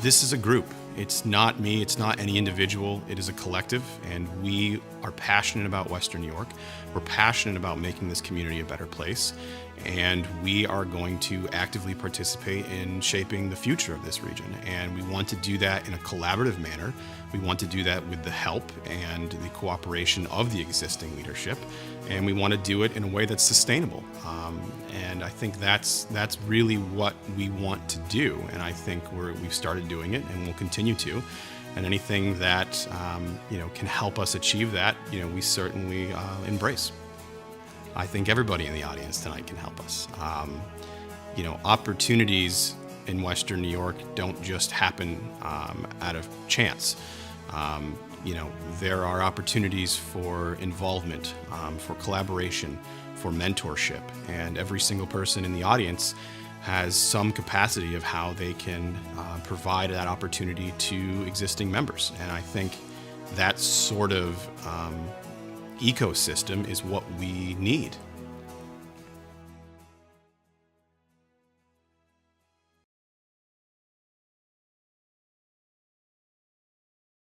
This is a group. It's not me, it's not any individual, it is a collective, and we are passionate about Western New York. We're passionate about making this community a better place, and we are going to actively participate in shaping the future of this region. And we want to do that in a collaborative manner. We want to do that with the help and the cooperation of the existing leadership, and we want to do it in a way that's sustainable. And I think that's really what we want to do, and I think we've started doing it, and we'll continue to. And anything that can help us achieve that, we certainly embrace. I think everybody in the audience tonight can help us. Opportunities in Western New York don't just happen out of chance. There are opportunities for involvement, for collaboration, for mentorship, and every single person in the audience has some capacity of how they can provide that opportunity to existing members. And I think that sort of ecosystem is what we need